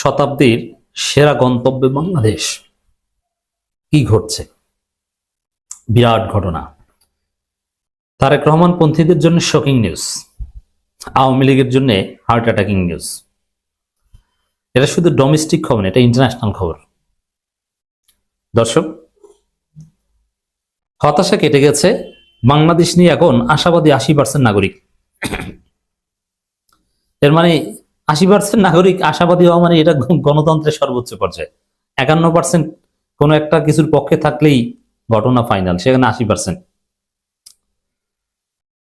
শতাব্দীর সেরা গন্তব্যে বাংলাদেশ। কি ঘটছে? বিরাট ঘটনা। তারেক রহমান পন্থীদের জন্য শকিং নিউজ, আওয়ামী লীগের জন্য হার্ট অ্যাটাকিং নিউজ। এটা শুধু ডোমেস্টিক খবর না, এটা ইন্টারন্যাশনাল খবর। দর্শক, হতাশা কেটে গেছে, বাংলাদেশ নিয়ে এখন আশাবাদী 80% নাগরিক। এর মানে 80% নাগরিক আশাবাদী হওয়া মানে এটা গণতন্ত্রের সর্বোচ্চ পর্যায়ে। 51% কোনো একটা কিছুর পক্ষে থাকলেই ঘটনা ফাইনাল, সেখানে 80%।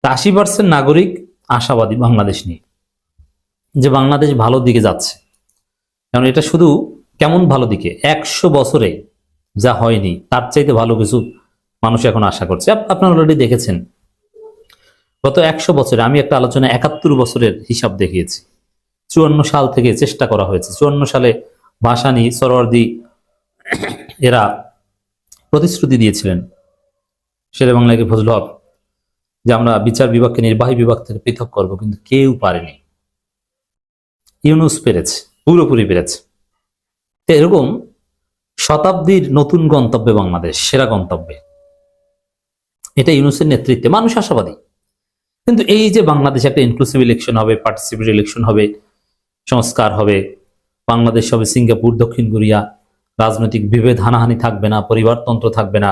80% নাগরিক আশাবাদী বাংলাদেশ নিয়ে, যে বাংলাদেশ ভালো দিকে যাচ্ছে। কারণ এটা শুধু কেমন ভালো দিকে, 100 বছরে যা হয়নি তার চাইতে ভালো কিছু মানুষ এখন আশা করছে। আপনারা অলরেডি দেখেছেন গত 100 বছরে, আমি একটা আলোচনা 71 বছরের হিসাব দেখিয়েছি। 54 সাল থেকে চেষ্টা করা হয়েছে। 54 সালে ভাসানী, সরওয়ার্দী এরা প্রতিশ্রুতি দিয়েছিলেন, শেরে বাংলাকে ফজল হক, যে আমরা বিচার বিভাগকে নির্বাহী বিভাগ থেকে পৃথক করব, কিন্তু কেউ পারেনি। ইউনূস পেরেছে, পুরোপুরি পেরেছে। এরকম শতাব্দীর নতুন গন্তব্যে বাংলাদেশ, সেরা গন্তব্যে, এটা ইউনূসের নেতৃত্বে মানুষ আশাবাদী। কিন্তু এই যে বাংলাদেশ একটা ইনক্লুসিভ ইলেকশন হবে, পার্টিসিপেটরি ইলেকশন হবে, সংস্কার হবে, বাংলাদেশ হবে সিঙ্গাপুর, দক্ষিণ কোরিয়া, রাজনৈতিক বিভেদ হানাহানি থাকবে না, পরিবারতন্ত্র থাকবে না,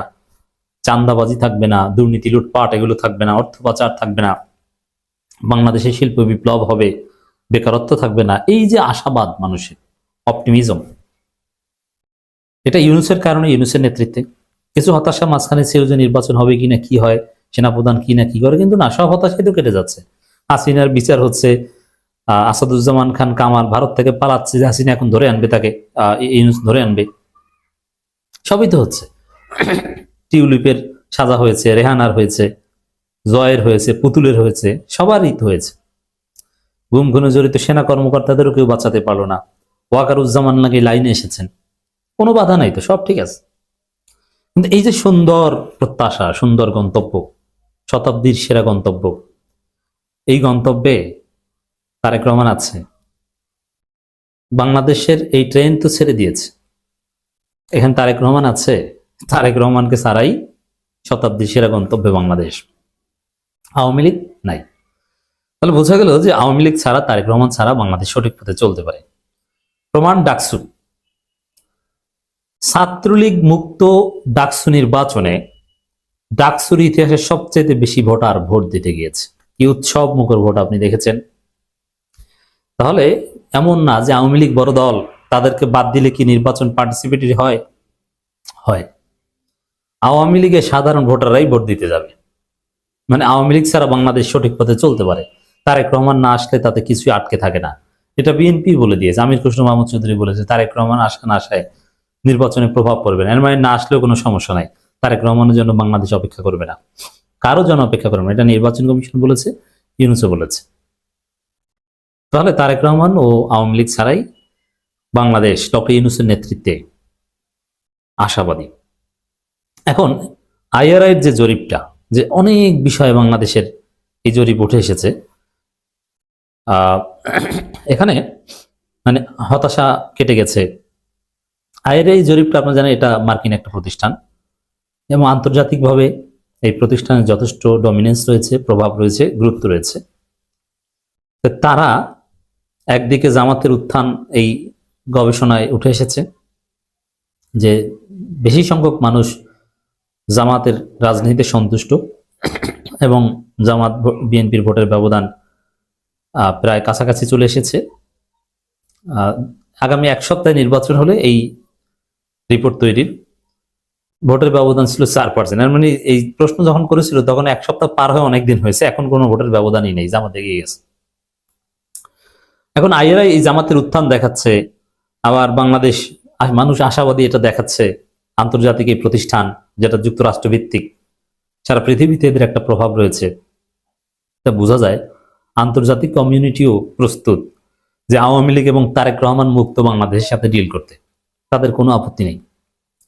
চাঁদাবাজি থাকবে না, দুর্নীতি লুটপাট এগুলো থাকবে না, অর্থ পাচার থাকবে না, বাংলাদেশে শিল্প বিপ্লব হবে, বেকারত্ব থাকবে না, এই যে আশাবাদ মানুষের, অপটিমিজম, এটা ইউনূসের কারণে, ইউনূসের নেতৃত্বে। কিছু হতাশা মাঝখানে ছিল যে নির্বাচন হবে কিনা, কি হয়, সেনাপ্রধান কি না কি করে, কিন্তু না, সব হতাশাই তো কেটে যাচ্ছে। হাসিনার বিচার হচ্ছে, আসাদুজ্জামান খান কামাল ভারত থেকে পালাচ্ছে, যে হাসিনা এখন ধরে আনবে তাকে, ইউনূস ধরে আনবে, সবই তো হচ্ছে। টিউলিপের সাজা হয়েছে, রেহানার হয়েছে, জয়ের হয়েছে, পুতুলের হয়েছে, সবারই তো হয়েছে। গুম খুনে জড়িত সেনা কর্মকর্তাদেরও কেউ বাঁচাতে পারলো না। ওয়াকারুজ্জামান নাকি লাইনে এসেছেন, কোনো বাধা নাই তো, সব ঠিক আছে। কিন্তু এই যে সুন্দর প্রত্যাশা, সুন্দর গন্তব্য, শতাব্দীর সেরা গন্তব্য, এই গন্তব্যে তারেক রহমান আছে। বাংলাদেশের এই ট্রেন তো ছেড়ে দিয়েছে, এখানে তারেক রহমান আছে। তারেক রহমানকে ছাড়াই শতাব্দীর সেরা গন্তব্যে বাংলাদেশ। আওয়ামী লীগ নাই। তাহলে বোঝা গেল যে আওয়ামী লীগ ছাড়া, তারেক রহমান ছাড়া বাংলাদেশ সঠিক পথে চলতে পারে। প্রমাণ ডাকসু। ছাত্রলীগ মুক্ত ডাকসু নির্বাচনে ডাকসুর ইতিহাসে সবচেয়ে বেশি ভোটার ভোট দিতে গিয়েছে। কি উৎসব মুখর ভোট আপনি দেখেছেন। তাহলে এমন না যে আওয়ামী লীগ বড় দল, তাদেরকে বাদ দিলে কি নির্বাচন পার্টিসিপেটরি হয়? হয়। আওয়ামী লীগের সাধারণ ভোটাররাই ভোট দিতে যাবে, মানে আওয়ামী লীগ ছাড়া বাংলাদেশ সঠিক পথে চলতে পারে। তারেক রহমান না আসলে তাতে কিছুই আটকে থাকে না। এটা বিএনপি বলে দিয়েছে, আমির খসরু মাহমুদ চৌধুরী বলেছে তারেক রহমান আসা না আসায় নির্বাচনে প্রভাব পড়বে না। এর মানে না আসলেও কোনো সমস্যা নাই, তারেক রহমানের জন্য বাংলাদেশ অপেক্ষা করবে না, কারো জন্য অপেক্ষা করবে না। এটা নির্বাচন কমিশন বলেছে, ইউনূসও বলেছে। তাহলে তারেক রহমান ও আওয়ামী লীগ ছাড়াই বাংলাদেশ ডক্টর ইউনূসের নেতৃত্বে আশাবাদী। এখন আইআরআইয়ের যে জরিপটা, যে অনেক বিষয়ে বাংলাদেশের এই জরিপ উঠে এসেছে, এখানে মানে হতাশা কেটে গেছে। আইআরআই জরিপটা আপনারা জানেন, এটা মার্কিন একটা প্রতিষ্ঠান এবং আন্তর্জাতিকভাবে এই প্রতিষ্ঠানের যথেষ্ট ডমিনেন্স রয়েছে, প্রভাব রয়েছে, গুরুত্ব রয়েছে। তারা একদিকে জামাতের উত্থান এই গবেষণায় উঠে এসেছে, যে বেশি সংখ্যক মানুষ জামাতের রাজনীতিতে সন্তুষ্ট এবং জামাত বিএনপির ভোটের ব্যবধান প্রায় কাছাকাছি চলে এসেছে। আগামী এক সপ্তাহে নির্বাচন হলে এই রিপোর্ট তৈরির ভোটের ব্যবধান ছিল 4%। এর মানে এই প্রশ্ন যখন করেছিল তখন এক সপ্তাহ পার হয়ে অনেকদিন হয়েছে, এখন কোনো ভোটের ব্যবধানই নেই, জামাত এগিয়ে গেছে। এখন আইআরআই এই জামাতের উত্থান দেখাচ্ছে, আবার বাংলাদেশ মানুষ আশাবাদী এটা দেখাচ্ছে। আন্তর্জাতিক এই প্রতিষ্ঠান, যেটা যুক্তরাষ্ট্র ভিত্তিক, সারা পৃথিবীতে এদের একটা প্রভাব রয়েছে। তা বোঝা যায় আন্তর্জাতিক কমিউনিটিও প্রস্তুত যে আওয়ামী লীগ এবং তারেক রহমান মুক্ত বাংলাদেশের সাথে ডিল করতে, তাদের কোনো আপত্তি নেই।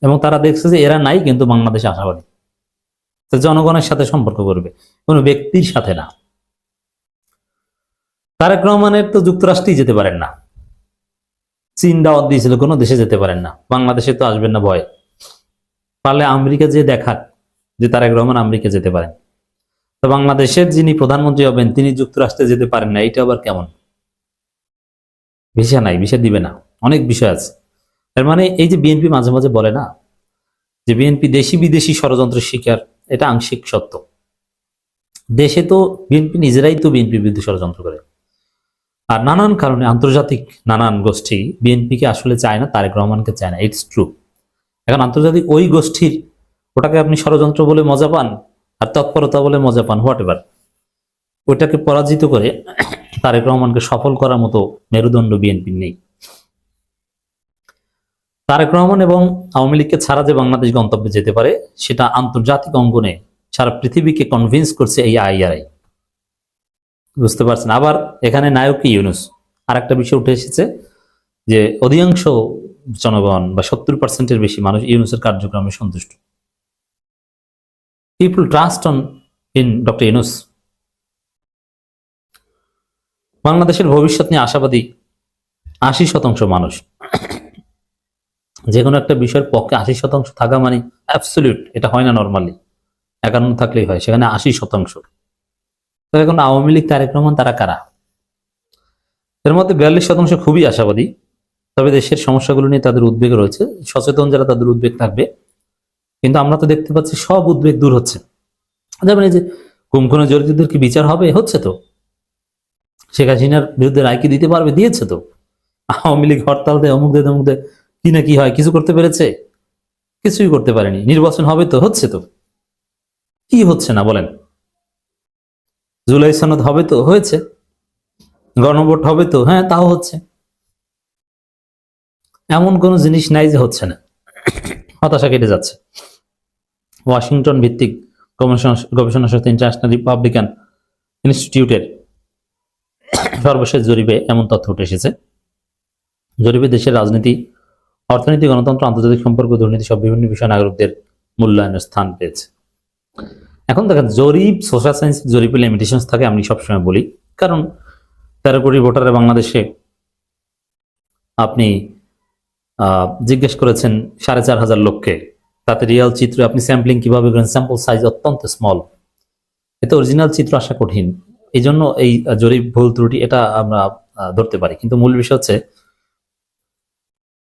এবং তারা দেখছে যে এরা নাই, কিন্তু বাংলাদেশ আশাবাদী, তো জনগণের সাথে সম্পর্ক করবে, কোনো ব্যক্তির সাথে না। তারেক রহমানের তো যুক্তরাষ্ট্রেই যেতে পারেন না, চীন দাওয়াত দিয়েছিল, কোনো দেশে যেতে পারেন না, বাংলাদেশে তো আসবেন না ভয়, পারলে আমেরিকা যে দেখাক যে তারেক রহমান আমেরিকা যেতে পারেন। তো বাংলাদেশের যিনি প্রধানমন্ত্রী হবেন তিনি যুক্তরাষ্ট্রে যেতে পারেন না, এটা আবার কেমন? ভিসা নাই, ভিসা দিবে না, অনেক বিষয় আছে। তার মানে এই যে বিএনপি মাঝে মাঝে বলে না যে বিএনপি দেশি বিদেশি ষড়যন্ত্রের শিকার, এটা আংশিক সত্য। দেশে তো বিএনপি নিজেরাই তো বিএনপির বিরুদ্ধে ষড়যন্ত্র করে, আর নানান কারণে আন্তর্জাতিক নানান গোষ্ঠী বিএনপিকে আসলে চায় না, তারেক রহমানকে চায় না, ইটস ট্রু। এখন আন্তর্জাতিক ওই গোষ্ঠীর ওটাকে আপনি ষড়যন্ত্র বলে মজা পান আর তৎপরতা বলে মজা পান, হোয়াট এভার, ওইটাকে পরাজিত করে তারেক রহমানকে সফল করার মতো মেরুদণ্ড বিএনপির নেই। তারেক রহমান এবং আওয়ামী লীগকে ছাড়া যে বাংলাদেশ গন্তব্যে যেতে পারে, সেটা আন্তর্জাতিক অঙ্গনে সারা পৃথিবীকে কনভিন্স করছে এই আইআরআই। বুঝতে পারছেন? আবার এখানে নায়ক কি? ইউনূস। আর একটা বিষয় উঠে এসেছে যে অধিকাংশ জনগণ বা 70% বেশি মানুষ ইউনূসের কার্যক্রমে সন্তুষ্ট। People trust on in doctor Yunus. বাংলাদেশের ভবিষ্যৎ নিয়ে আশাবাদী 80% মানুষ। যে কোনো একটা বিষয়ের পক্ষে 80% থাকা মানে অ্যাবসলিউট, এটা হয় না নর্মালি, 51 থাকলেই হয়, সেখানে 80%। তো এখন আওয়ামী লীগ, তারেক রহমান তারা কারা? এর মধ্যে 42% খুবই আশাবাদী, তবে দেশের সমস্যাগুলো নিয়ে তাদের উদ্বেগ রয়েছে, সচেতন যারা তাদের উদ্বেগ থাকবে। কিন্তু আমরা তো দেখতে পাচ্ছি সব উদ্বেগ দূর হচ্ছে। যেমন এই যে গুম-খুনে জড়িতদের কি বিচার হবে? হচ্ছে তো। শেখ হাসিনার বিরুদ্ধে রায় কি দিতে পারবে? দিয়েছে তো। আওয়ামী লীগ হরতাল দেয়, অমুক দেয়, তমুক দেয়, কি না কি হয়, কিছু করতে পেরেছে? কিছুই করতে পারেনি। নির্বাচন হবে তো? হচ্ছে তো। কি হচ্ছে না বলেন? জুলাই সনদ হবে তো? হয়েছে। গণভোট হবে তো? হ্যাঁ, তাও হচ্ছে। এমন কোন জিনিস নাই যে হচ্ছে না। হতাশা কেটে যাচ্ছে। ওয়াশিংটন ভিত্তিক গবেষণা সংস্থা ইন্টারন্যাশনাল রিপাবলিকান ইনস্টিটিউটের সর্বশেষ জরিপে এমন তথ্য উঠে এসেছে। জরিপে দেশের রাজনীতি, অর্থনীতি, গণতন্ত্র, আন্তর্জাতিক সম্পর্ক, দুর্নীতি সব বিভিন্ন বিষয় নাগরিকদের মূল্যায়নের স্থান পেয়েছে। এখন দেখেন, জরিপ, সোশ্যাল সায়েন্স জরিপে লিমিটেশন থাকে, আমি সবসময় বলি, কারণ 13 কোটি ভোটারে বাংলাদেশে আপনি জিজ্ঞেস করেছেন 4,500 লোককে, তাতে রিয়াল চিত্র আপনি স্যাম্পলিং কিভাবে করেন, স্যাম্পল সাইজ অত্যন্ত স্মল, এতে অরিজিনাল চিত্র আসা কঠিন। এই জন্য এই জরিপ ভুল ত্রুটি এটা আমরা ধরতে পারি। কিন্তু মূল বিষয় হচ্ছে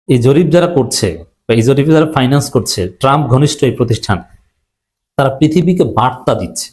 এই জরিপ যারা করছে বা এই জরিপ যারা ফাইন্যান্স করছে, ট্রাম্প ঘনিষ্ঠ এই প্রতিষ্ঠান, তারা পৃথিবীকে বার্তা দিচ্ছে